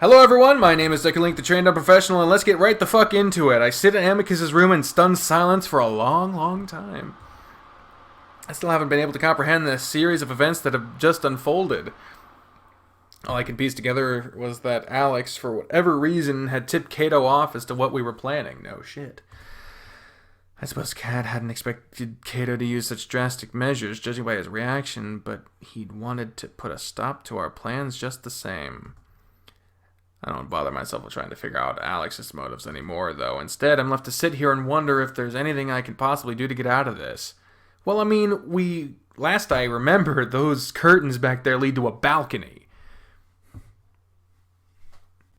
Hello everyone, my name is Link, the trained up professional, and let's get right the fuck into it. I sit in Amicus' room in stunned silence for a long time. I still haven't been able to comprehend the series of events that have just unfolded. All I could piece together was that Alex, for whatever reason, had tipped Cato off as to what we were planning. No shit. I suppose Cat hadn't expected Cato to use such drastic measures, judging by his reaction, but he'd wanted to put a stop to our plans just the same. I don't bother myself with trying to figure out Alex's motives anymore, though. Instead, I'm left to sit here and wonder if there's anything I can possibly do to get out of this. Well, I mean, last I remember, those curtains back there lead to a balcony.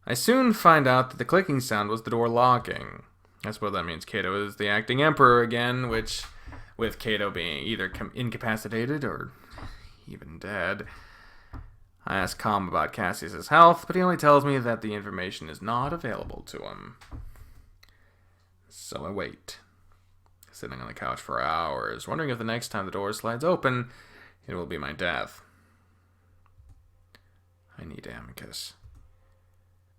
I soon find out that the clicking sound was the door locking. I suppose that means Cato is the acting emperor again, which, with Cato being either incapacitated or even dead. I ask Calm about Cassius's health, but he only tells me that the information is not available to him. So I wait, sitting on the couch for hours, wondering if the next time the door slides open, it will be my death. I need Amicus.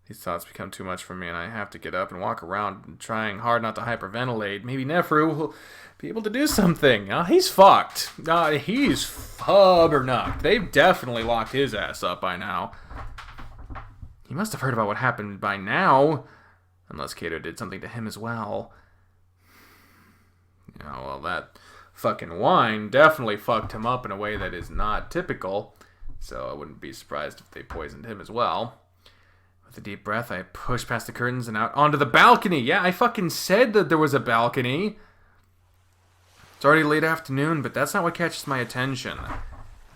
These thoughts become too much for me, and I have to get up and walk around, trying hard not to hyperventilate. Maybe Neferu will be able to do something. He's fucked. He's fubbernucked. They've definitely locked his ass up by now. He must have heard about what happened by now, unless Cato did something to him as well. Well, that fucking wine definitely fucked him up in a way that is not typical, so I wouldn't be surprised if they poisoned him as well. With a deep breath, I push past the curtains and out onto the balcony. Yeah, I fucking said that there was a balcony. It's already late afternoon, but that's not what catches my attention.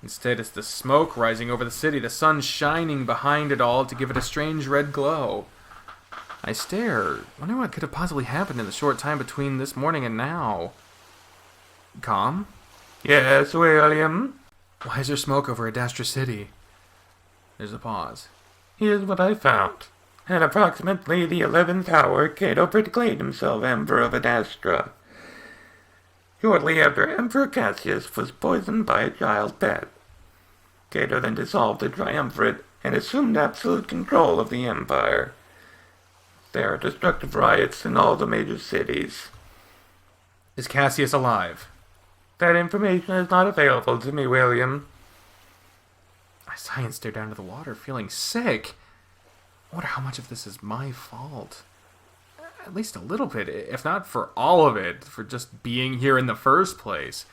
Instead, it's the smoke rising over the city, the sun shining behind it all to give it a strange red glow. I stare, wondering what could have possibly happened in the short time between this morning and now. Calm? Yes, William? Why is there smoke over Adastra City? There's a pause. Here's what I found. At approximately the 11th hour, Cato proclaimed himself Emperor of Adastra. Shortly after, Emperor Cassius was poisoned by a child pet. Cato then dissolved the triumvirate and assumed absolute control of the empire. There are destructive riots in all the major cities. Is Cassius alive? That information is not available to me, William. I sigh and stare down to the water, feeling sick. I wonder how much of this is my fault. At least a little bit, if not for all of it, for just being here in the first place.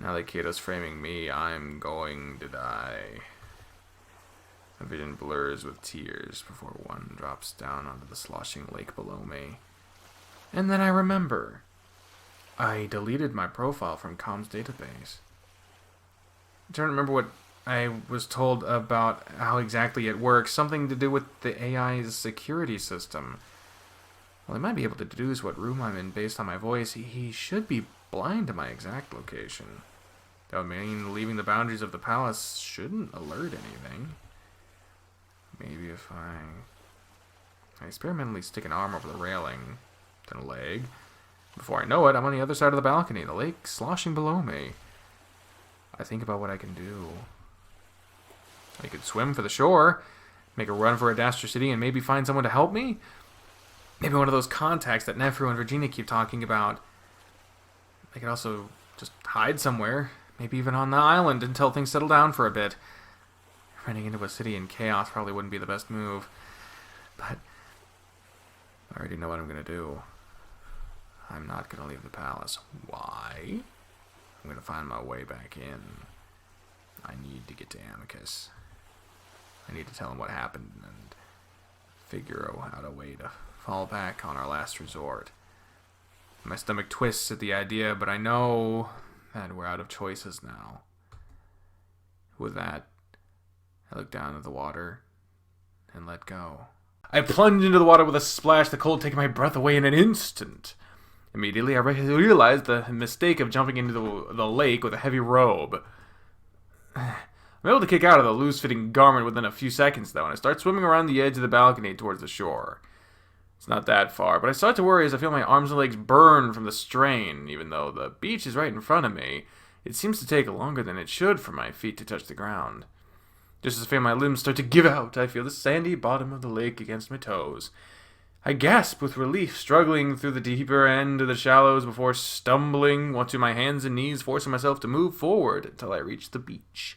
Now that Cato's framing me, I'm going to die. A vision blurs with tears before one drops down onto the sloshing lake below me. And then I remember. I deleted my profile from Com's database. I'm trying to remember what I was told about how exactly it works. Something to do with the AI's security system. Well, he might be able to deduce what room I'm in based on my voice. He should be blind to my exact location. That would mean leaving the boundaries of the palace shouldn't alert anything. Maybe if I experimentally stick an arm over the railing, then a leg. Before I know it, I'm on the other side of the balcony, the lake sloshing below me. I think about what I can do. I could swim for the shore, make a run for Adastra City, and maybe find someone to help me. Maybe one of those contacts that Neferu and Virginia keep talking about. I could also just hide somewhere, maybe even on the island until things settle down for a bit. Running into a city in chaos probably wouldn't be the best move, but I already know what I'm going to do. I'm not going to leave the palace. Why? I'm going to find my way back in. I need to get to Amicus. I need to tell him what happened and figure out a way to fall back on our last resort. My stomach twists at the idea, but I know that we're out of choices now. With that, I look down at the water and let go. I plunged into the water with a splash, the cold taking my breath away in an instant. Immediately, I realized the mistake of jumping into the lake with a heavy robe. I'm able to kick out of the loose-fitting garment within a few seconds, though, and I start swimming around the edge of the balcony towards the shore. It's not that far, but I start to worry as I feel my arms and legs burn from the strain. Even though the beach is right in front of me, it seems to take longer than it should for my feet to touch the ground. Just as I feel my limbs start to give out, I feel the sandy bottom of the lake against my toes. I gasp with relief, struggling through the deeper end of the shallows before stumbling onto my hands and knees, forcing myself to move forward until I reach the beach.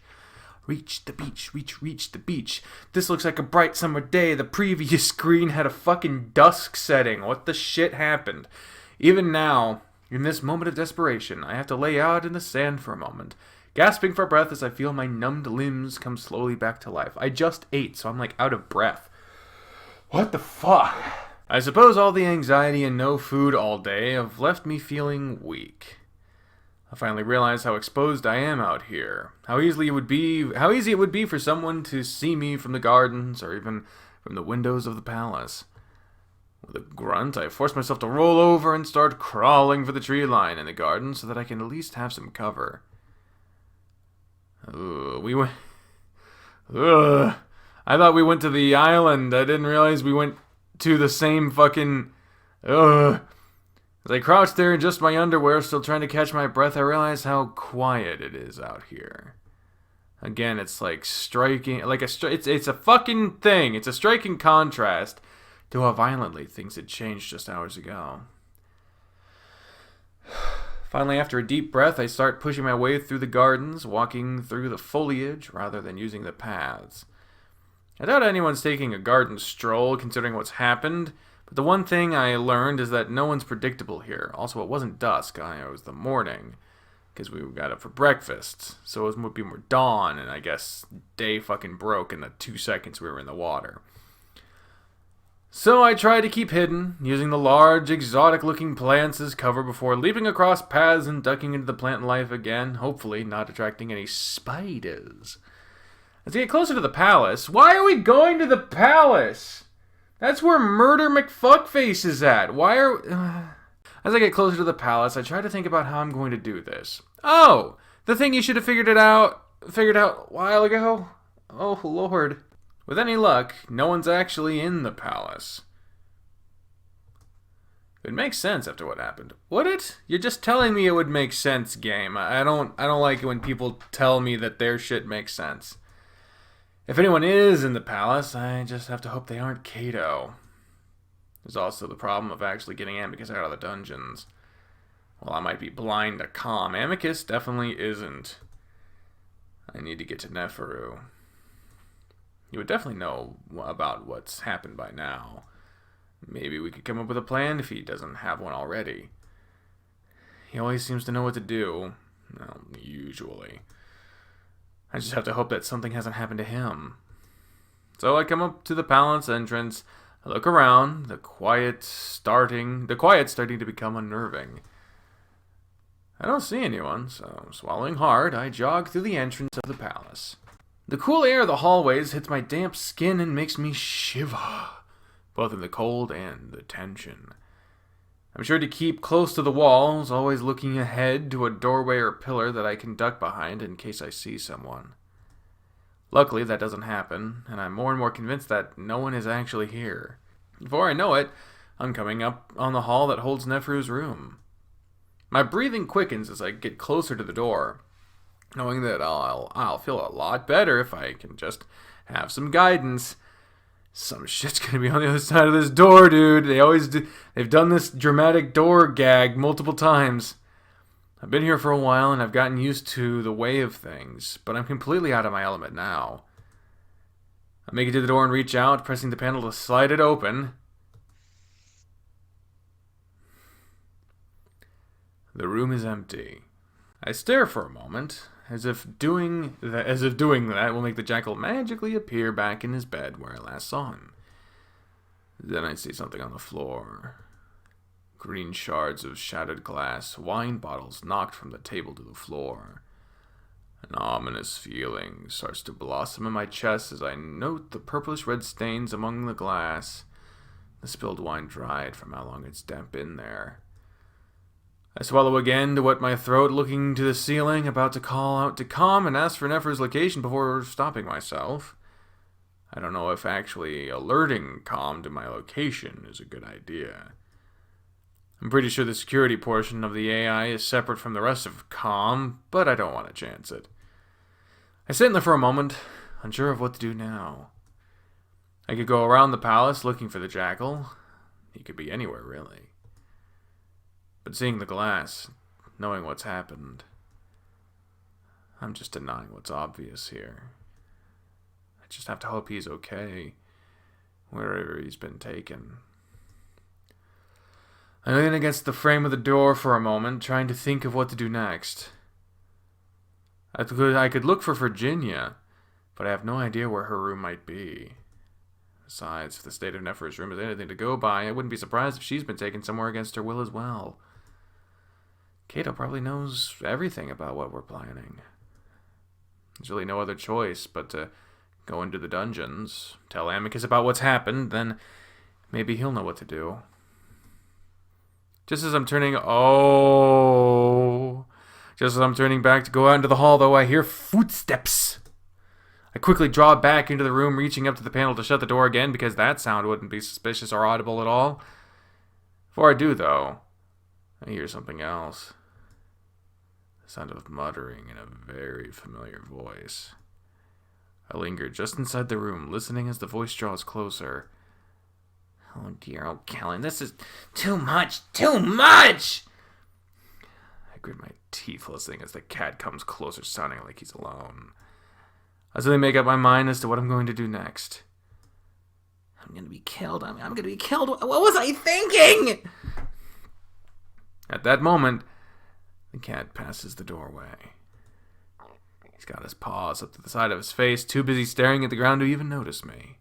Reach the beach. This looks like a bright summer day. The previous screen had a fucking dusk setting. What the shit happened? Even now, in this moment of desperation, I have to lay out in the sand for a moment, gasping for breath as I feel my numbed limbs come slowly back to life. I just ate, so I'm like out of breath. What the fuck? I suppose all the anxiety and no food all day have left me feeling weak. I finally realize how exposed I am out here. How easy it would be for someone to see me from the gardens or even from the windows of the palace. With a grunt, I force myself to roll over and start crawling for the tree line in the garden so that I can at least have some cover. I thought we went to the island. I didn't realize we went to the same fucking... As I crouched there in just my underwear, still trying to catch my breath, I realized how quiet it is out here. Again, it's like striking... It's a fucking thing. It's a striking contrast to how violently things had changed just hours ago. Finally, after a deep breath, I start pushing my way through the gardens, walking through the foliage rather than using the paths. I doubt anyone's taking a garden stroll, considering what's happened, but the one thing I learned is that no one's predictable here. Also, it wasn't dusk, it was the morning, because we got up for breakfast, so it would be more dawn, and I guess day fucking broke in the 2 seconds we were in the water. So I tried to keep hidden, using the large, exotic-looking plants as cover before leaping across paths and ducking into the plant life again, hopefully not attracting any spiders. As I get closer to the palace... Why are we going to the palace? That's where Murder McFuckface is at. Why are... As I get closer to the palace, I try to think about how I'm going to do this. Oh! The thing you should have figured out a while ago? Oh, Lord. With any luck, no one's actually in the palace. It makes sense after what happened. Would it? You're just telling me it would make sense, game. I don't like it when people tell me that their shit makes sense. If anyone is in the palace, I just have to hope they aren't Kato. There's also the problem of actually getting Amicus out of the dungeons. Well, I might be blind to calm. Amicus definitely isn't. I need to get to Neferu. You would definitely know about what's happened by now. Maybe we could come up with a plan if he doesn't have one already. He always seems to know what to do. Well, usually. I just have to hope that something hasn't happened to him. So I come up to the palace entrance, I look around, the quiet starting to become unnerving. I don't see anyone, so swallowing hard, I jog through the entrance of the palace. The cool air of the hallways hits my damp skin and makes me shiver, both in the cold and the tension. I'm sure to keep close to the walls, always looking ahead to a doorway or pillar that I can duck behind in case I see someone. Luckily, that doesn't happen, and I'm more and more convinced that no one is actually here. Before I know it, I'm coming up on the hall that holds Neferu's room. My breathing quickens as I get closer to the door, knowing that I'll feel a lot better if I can just have some guidance. Some shit's gonna be on the other side of this door, dude. They've done this dramatic door gag multiple times. I've been here for a while and I've gotten used to the way of things, but I'm completely out of my element now. I make it to the door and reach out, pressing the panel to slide it open. The room is empty. I stare for a moment, as if doing that will make the jackal magically appear back in his bed where I last saw him. Then I see something on the floor. Green shards of shattered glass, wine bottles knocked from the table to the floor. An ominous feeling starts to blossom in my chest as I note the purplish-red stains among the glass. The spilled wine dried from how long it's been there. I swallow again to wet my throat, looking to the ceiling, about to call out to Com and ask for Neferu's location before stopping myself. I don't know if actually alerting Com to my location is a good idea. I'm pretty sure the security portion of the AI is separate from the rest of Com, but I don't want to chance it. I sit in there for a moment, unsure of what to do now. I could go around the palace looking for the jackal. He could be anywhere, really. But seeing the glass, knowing what's happened, I'm just denying what's obvious here. I just have to hope he's okay, wherever he's been taken. I lean against the frame of the door for a moment, trying to think of what to do next. I could look for Virginia, but I have no idea where her room might be. Besides, if the state of Neferu's room is anything to go by, I wouldn't be surprised if she's been taken somewhere against her will as well. Cato probably knows everything about what we're planning. There's really no other choice but to go into the dungeons, tell Amicus about what's happened, then maybe he'll know what to do. Just as I'm turning back to go out into the hall, though, I hear footsteps. I quickly draw back into the room, reaching up to the panel to shut the door again, because that sound wouldn't be suspicious or audible at all. Before I do, though, I hear something else. The sound of muttering in a very familiar voice. I linger just inside the room, listening as the voice draws closer. Oh dear, oh Kellen, this is too much! I grit my teeth listening as the cat comes closer, sounding like he's alone. I suddenly make up my mind as to what I'm going to do next. I'm going to be killed. I'm going to be killed. What was I thinking? At that moment, the cat passes the doorway. He's got his paws up to the side of his face, too busy staring at the ground to even notice me.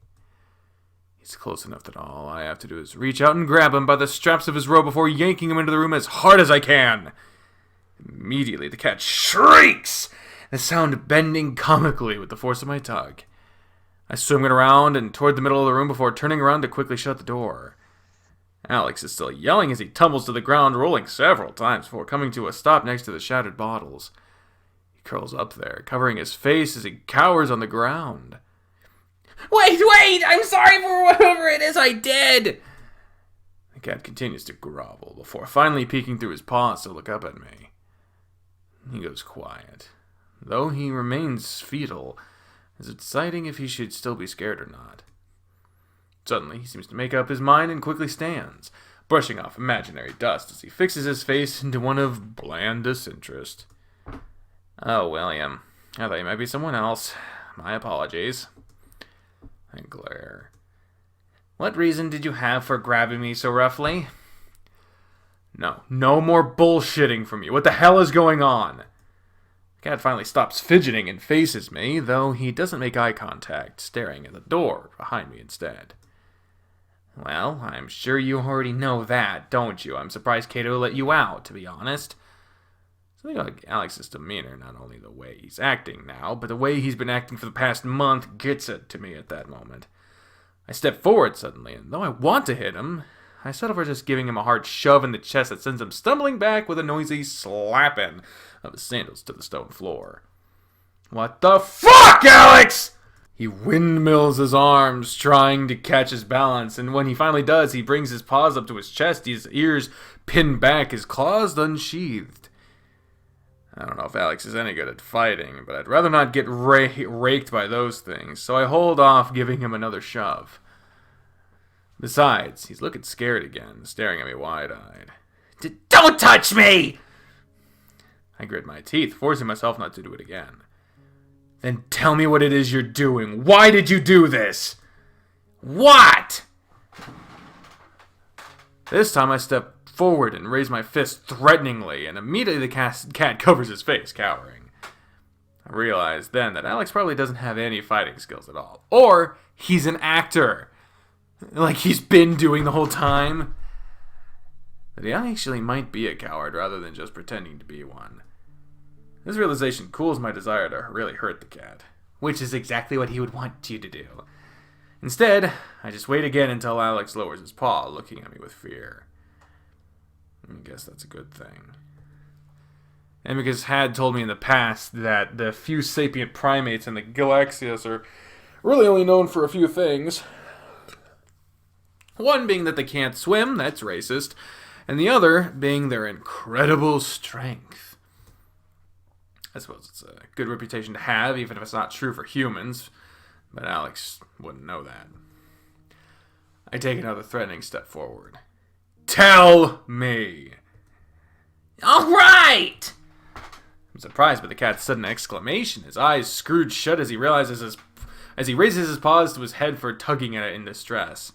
He's close enough that all I have to do is reach out and grab him by the straps of his robe before yanking him into the room as hard as I can. Immediately, the cat shrieks, the sound bending comically with the force of my tug. I swing it around and toward the middle of the room before turning around to quickly shut the door. Alex is still yelling as he tumbles to the ground, rolling several times before coming to a stop next to the shattered bottles. He curls up there, covering his face as he cowers on the ground. Wait! I'm sorry for whatever it is I did! The cat continues to grovel before finally peeking through his paws to look up at me. He goes quiet, though he remains fetal, as it's deciding if he should still be scared or not. Suddenly, he seems to make up his mind and quickly stands, brushing off imaginary dust as he fixes his face into one of bland disinterest. Oh, William. I thought you might be someone else. My apologies. I glare. What reason did you have for grabbing me so roughly? No more bullshitting from you. What the hell is going on? The cat finally stops fidgeting and faces me, though he doesn't make eye contact, staring at the door behind me instead. Well, I'm sure you already know that, don't you? I'm surprised Cato let you out, to be honest. Something like Alex's demeanor, not only the way he's acting now, but the way he's been acting for the past month, gets it to me at that moment. I step forward suddenly, and though I want to hit him, I settle for just giving him a hard shove in the chest that sends him stumbling back with a noisy slapping of his sandals to the stone floor. What the fuck, Alex? He windmills his arms, trying to catch his balance, and when he finally does, he brings his paws up to his chest, his ears pinned back, his claws unsheathed. I don't know if Alex is any good at fighting, but I'd rather not get raked by those things, so I hold off giving him another shove. Besides, he's looking scared again, staring at me wide-eyed. Don't touch me! I grit my teeth, forcing myself not to do it again. Then tell me what it is you're doing. Why did you do this? What? This time I step forward and raise my fist threateningly, and immediately the cat covers his face, cowering. I realize then that Alex probably doesn't have any fighting skills at all. Or he's an actor. Like he's been doing the whole time. But he actually might be a coward rather than just pretending to be one. This realization cools my desire to really hurt the cat, which is exactly what he would want you to do. Instead, I just wait again until Alex lowers his paw, looking at me with fear. I guess that's a good thing. Amicus had told me in the past that the few sapient primates in the Galaxias are really only known for a few things. One being that they can't swim, that's racist, and the other being their incredible strength. I suppose it's a good reputation to have, even if it's not true for humans. But Alex wouldn't know that. I take another threatening step forward. Tell me! Alright! I'm surprised by the cat's sudden exclamation. His eyes screwed shut as he raises his paws to his head for tugging at it in distress.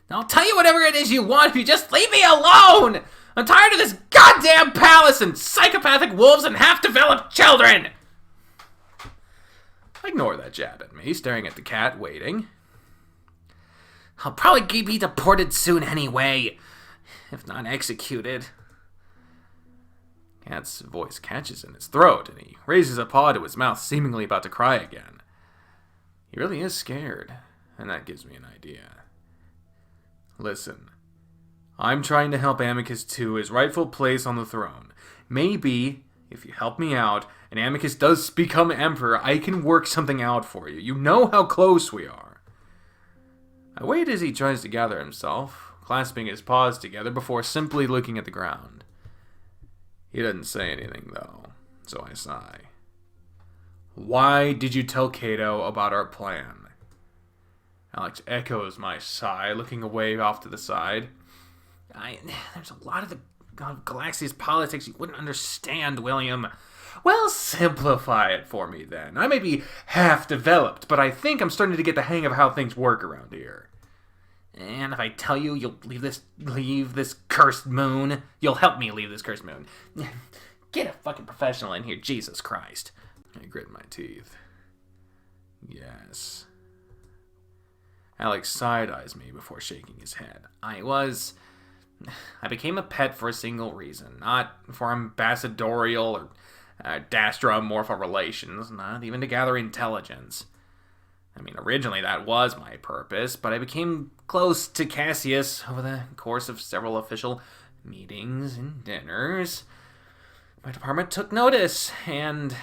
I'll tell you whatever it is you want if you just leave me alone! I'm tired of this goddamn palace and psychopathic wolves and half-developed children! I ignore that jab at me, staring at the cat, waiting. I'll probably be deported soon anyway, if not executed. Cat's voice catches in his throat, and he raises a paw to his mouth, seemingly about to cry again. He really is scared, and that gives me an idea. Listen, I'm trying to help Amicus to his rightful place on the throne. Maybe, if you help me out, and Amicus does become emperor, I can work something out for you. You know how close we are. I wait as he tries to gather himself, clasping his paws together before simply looking at the ground. He doesn't say anything, though, so I sigh. Why did you tell Cato about our plan? Alex echoes my sigh, looking away off to the side. There's a lot of the Galaxia's politics you wouldn't understand, William. Well, simplify it for me, then. I may be half-developed, but I think I'm starting to get the hang of how things work around here. And if I tell you you'll leave this cursed moon, you'll help me leave this cursed moon. Get a fucking professional in here, Jesus Christ. I grit my teeth. Yes. Alex side-eyes me before shaking his head. I became a pet for a single reason, not for ambassadorial or Adastra morpho relations, not even to gather intelligence. I mean, originally that was my purpose, but I became close to Cassius over the course of several official meetings and dinners. My department took notice and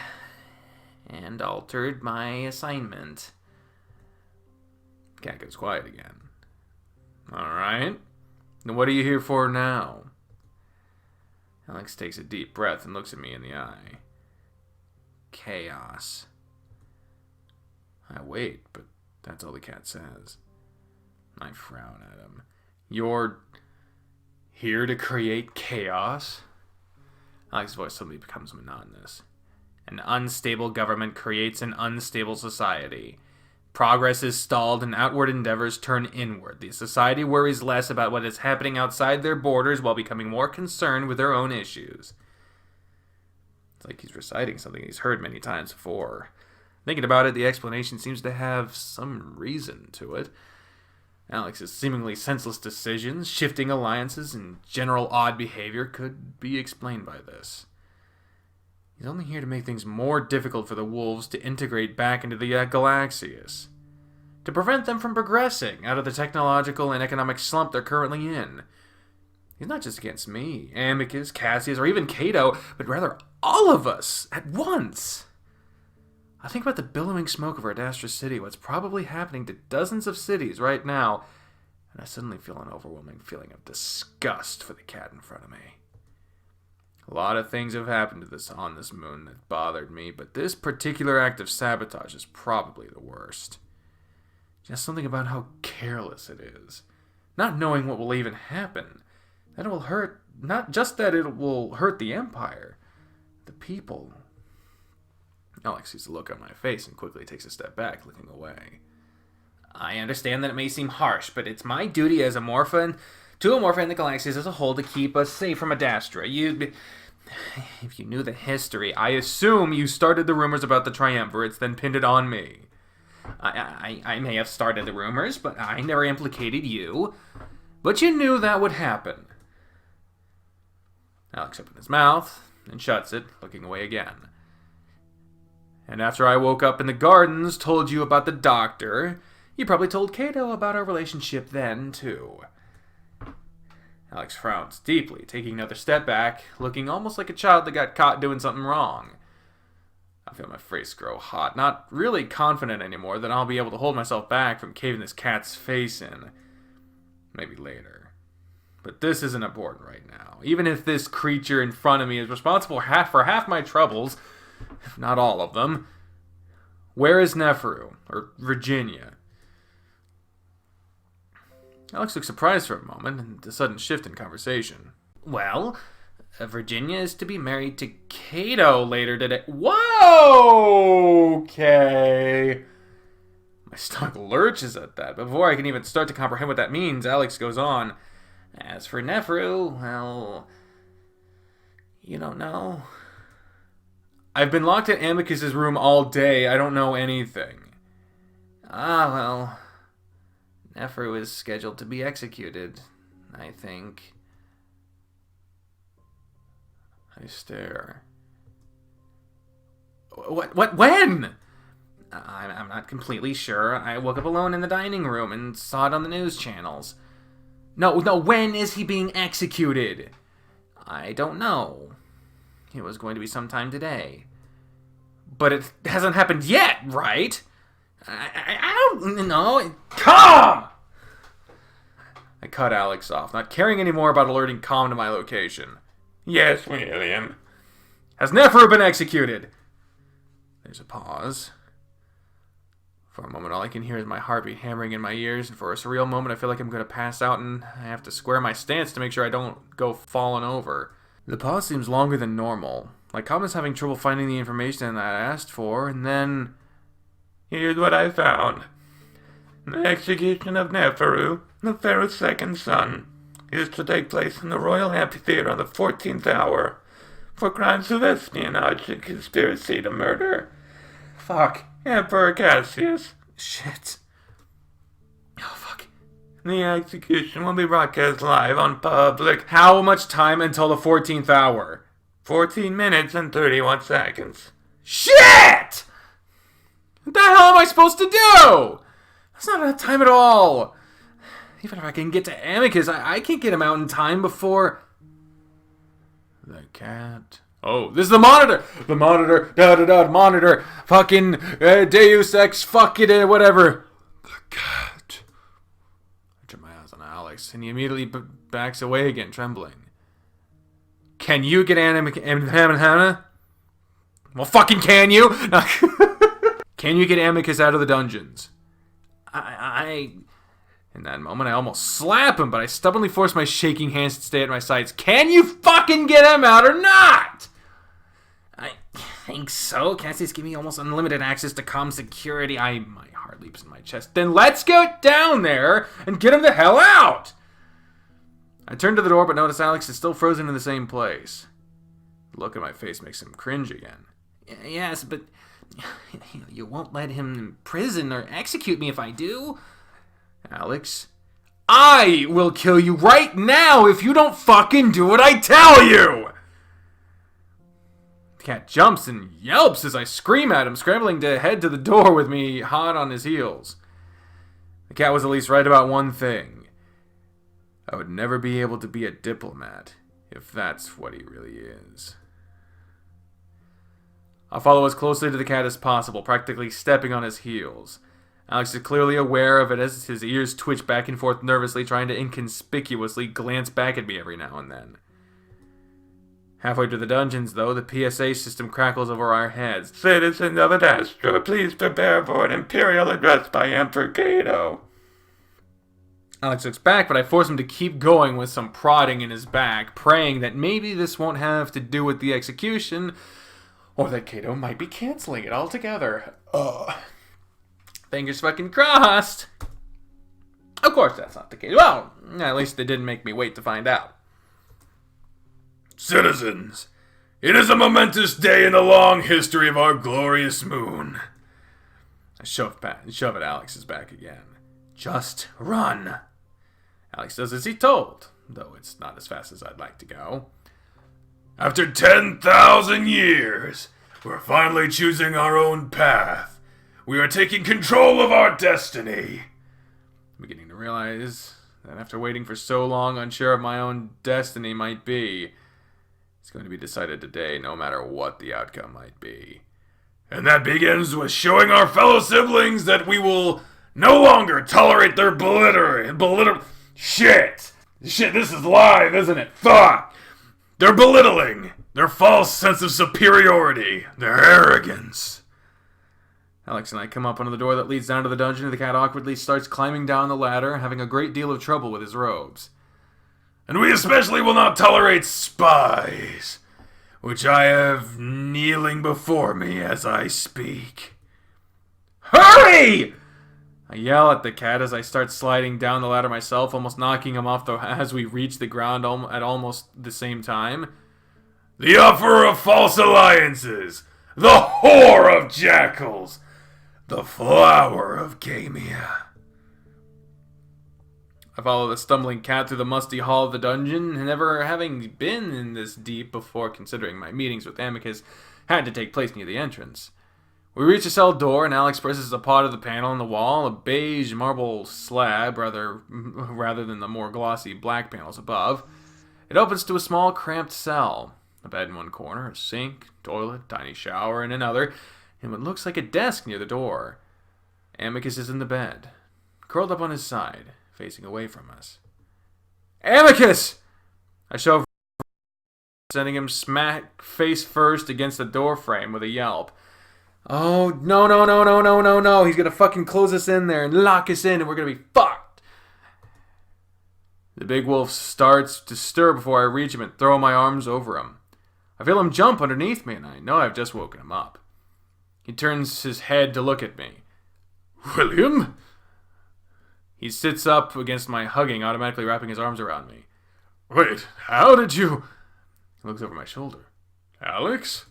altered my assignment. Cat goes quiet again. Alright. Then what are you here for now? Alex takes a deep breath and looks at me in the eye. Chaos. I wait, but that's all the cat says. I frown at him. You're here to create chaos? Alex's voice suddenly becomes monotonous. An unstable government creates an unstable society. Progress is stalled and outward endeavors turn inward. The society worries less about what is happening outside their borders while becoming more concerned with their own issues. It's like he's reciting something he's heard many times before. Thinking about it, the explanation seems to have some reason to it. Alex's seemingly senseless decisions, shifting alliances, and general odd behavior could be explained by this. He's only here to make things more difficult for the wolves to integrate back into the Galaxias. To prevent them from progressing out of the technological and economic slump they're currently in. He's not just against me, Amicus, Cassius, or even Cato, but rather all of us at once. I think about the billowing smoke of Adastra City, what's probably happening to dozens of cities right now, and I suddenly feel an overwhelming feeling of disgust for the cat in front of me. A lot of things have happened on this moon that bothered me, but this particular act of sabotage is probably the worst. Just something about how careless it is. Not knowing what will even happen. That it will hurt, not just that it will hurt the Empire, the people. Alex sees the look on my face and quickly takes a step back, looking away. I understand that it may seem harsh, but it's my duty as to Amorpha and the Galaxies as a whole to keep us safe from Adastra. If you knew the history, I assume you started the rumors about the Triumvirates, then pinned it on me. I may have started the rumors, but I never implicated you. But you knew that would happen. Alex opened his mouth and shuts it, looking away again. And after I woke up in the gardens, told you about the doctor, you probably told Cato about our relationship then, too. Alex frowns deeply, taking another step back, looking almost like a child that got caught doing something wrong. I feel my face grow hot, not really confident anymore that I'll be able to hold myself back from caving this cat's face in. Maybe later. But this isn't important right now. Even if this creature in front of me is responsible for half my troubles, if not all of them, Where is Neferu? Or Virginia? Alex looked surprised for a moment, and a sudden shift in conversation. Well, Virginia is to be married to Cato later today. Whoa! Okay. My stomach lurches at that. Before I can even start to comprehend what that means, Alex goes on. As for Neferu, well, you don't know. I've been locked in Amicus's room all day. I don't know anything. Ah, well, Neferu is scheduled to be executed, I think. I stare. What, when? I'm not completely sure. I woke up alone in the dining room and saw it on the news channels. No, when is he being executed? I don't know. It was going to be sometime today. But it hasn't happened yet, right? I don't know. Calm! I cut Alex off, not caring anymore about alerting Calm to my location. Yes, William. Has Neferu been executed? There's a pause. For a moment, all I can hear is my heartbeat hammering in my ears, and for a surreal moment, I feel like I'm going to pass out, and I have to square my stance to make sure I don't go falling over. The pause seems longer than normal, like Calm is having trouble finding the information that I asked for, and then... Here's what I found. The execution of Neferu, Neferu's second son, is to take place in the Royal Amphitheater on the 14th hour for crimes of espionage and conspiracy to murder. Fuck. Emperor Cassius. Shit. Oh, fuck. The execution will be broadcast live on public. How much time until the 14th hour? 14 minutes and 31 seconds. Shit! What the hell am I supposed to do? That's not enough time at all. Even if I can get to Amicus, I can't get him out in time before... The cat... Oh, this is the monitor! The monitor, monitor, fucking Deus Ex, fuck it, whatever. The cat. I turn my eyes on Alex, and he immediately backs away again, trembling. Can you get Hannah? Well, fucking can you? Can you get Amicus out of the dungeons? In that moment, I almost slap him, but I stubbornly force my shaking hands to stay at my sides. Can you fucking get him out or not? I think so. Cassius gave me almost unlimited access to comm security. My heart leaps in my chest. Then let's go down there and get him the hell out! I turn to the door, but notice Alex is still frozen in the same place. The look in my face makes him cringe again. Yes, but you won't let him imprison or execute me if I do. Alex, I will kill you right now if you don't fucking do what I tell you! The cat jumps and yelps as I scream at him, scrambling to head to the door with me hot on his heels. The cat was at least right about one thing. I would never be able to be a diplomat, if that's what he really is. I'll follow as closely to the cat as possible, practically stepping on his heels. Alex is clearly aware of it as his ears twitch back and forth nervously, trying to inconspicuously glance back at me every now and then. Halfway to the dungeons, though, the PSA system crackles over our heads. Citizens of Adastra, please prepare for an imperial address by Emperor Cato. Alex looks back, but I force him to keep going with some prodding in his back, praying that maybe this won't have to do with the execution, or that Cato might be canceling it altogether. Fingers fucking crossed. Of course that's not the case. Well, at least they didn't make me wait to find out. Citizens, it is a momentous day in the long history of our glorious moon. I shove at Alex's back again. Just run. Alex does as he's told, though it's not as fast as I'd like to go. After 10,000 years, we're finally choosing our own path. We are taking control of our destiny. I'm beginning to realize that after waiting for so long, unsure of my own destiny might be, it's going to be decided today, no matter what the outcome might be. And that begins with showing our fellow siblings that we will no longer tolerate their Shit, this is live, isn't it? Fuck! Their belittling, their false sense of superiority, their arrogance. Alex and I come up under the door that leads down to the dungeon, and the cat awkwardly starts climbing down the ladder, having a great deal of trouble with his robes. And we especially will not tolerate spies, which I have kneeling before me as I speak. Hurry! I yell at the cat as I start sliding down the ladder myself, almost knocking him off as we reach the ground at almost the same time. The offer of false alliances, the whore of jackals, the flower of Camia. I follow the stumbling cat through the musty hall of the dungeon, never having been in this deep before, considering my meetings with Amicus had to take place near the entrance. We reach a cell door, and Alex presses a part of the panel on the wall, a beige marble slab rather than the more glossy black panels above. It opens to a small, cramped cell. A bed in one corner, a sink, toilet, tiny shower in another, and what looks like a desk near the door. Amicus is in the bed, curled up on his side, facing away from us. Amicus! I shove, sending him smack face first against the door frame with a yelp. Oh, no. He's gonna fucking close us in there and lock us in, and we're gonna be fucked. The big wolf starts to stir before I reach him and throw my arms over him. I feel him jump underneath me, and I know I've just woken him up. He turns his head to look at me. William? He sits up against my hugging, automatically wrapping his arms around me. Wait, how did you... He looks over my shoulder. Alex?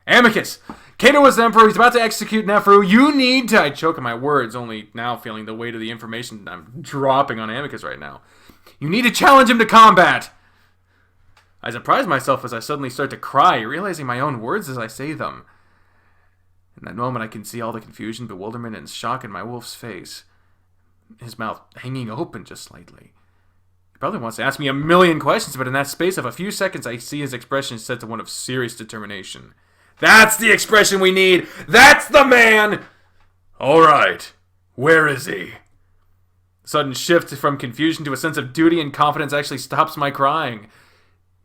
Amicus! Cato was the Emperor. He's about to execute Neferu. You need to... I choke on my words, only now feeling the weight of the information I'm dropping on Amicus right now. You need to challenge him to combat! I surprise myself as I suddenly start to cry, realizing my own words as I say them. In that moment, I can see all the confusion, bewilderment, and shock in my wolf's face. His mouth hanging open just slightly. He probably wants to ask me a million questions, but in that space of a few seconds, I see his expression set to one of serious determination. That's the expression we need! That's the man! All right. Where is he? The sudden shift from confusion to a sense of duty and confidence actually stops my crying,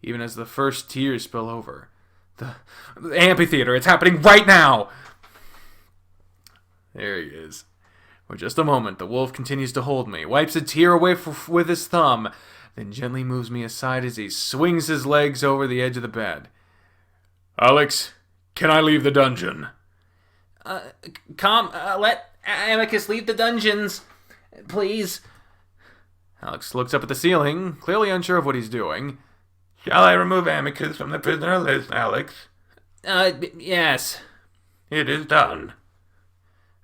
even as the first tears spill over. The amphitheater, it's happening right now! There he is. For just a moment, the wolf continues to hold me, wipes a tear away with his thumb, then gently moves me aside as he swings his legs over the edge of the bed. Alex, can I leave the dungeon? Let Amicus leave the dungeons, please. Alex looks up at the ceiling, clearly unsure of what he's doing. Shall I remove Amicus from the prisoner list, Alex? Yes. It is done.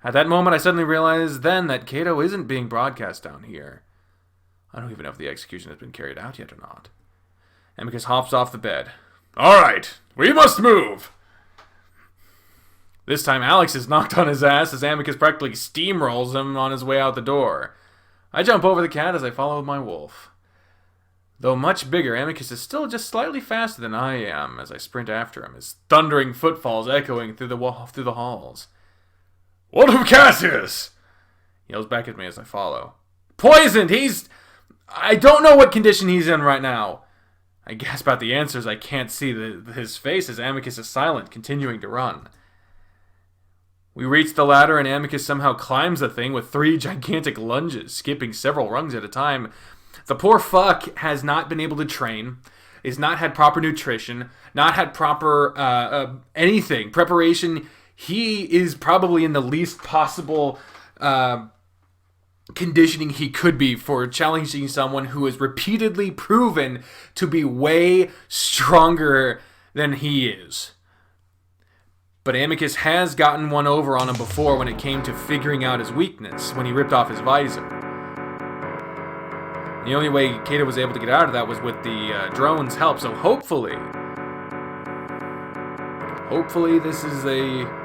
At that moment, I suddenly realized then that Cato isn't being broadcast down here. I don't even know if the execution has been carried out yet or not. Amicus hops off the bed. All right, we must move. This time, Alex is knocked on his ass as Amicus practically steamrolls him on his way out the door. I jump over the cat as I follow my wolf. Though much bigger, Amicus is still just slightly faster than I am as I sprint after him, his thundering footfalls echoing through the halls. What of Cassius? He yells back at me as I follow. Poisoned! I don't know what condition he's in right now. I gasp out the answers. I can't see his face as Amicus is silent, continuing to run. We reach the ladder and Amicus somehow climbs the thing with 3 gigantic lunges, skipping several rungs at a time. The poor fuck has not been able to train, has not had proper nutrition, not had proper anything, preparation. He is probably in the least possible conditioning he could be for challenging someone who is repeatedly proven to be way stronger than he is. But Amicus has gotten one over on him before when it came to figuring out his weakness, when he ripped off his visor. The only way Cato was able to get out of that was with the drone's help, so hopefully this is a...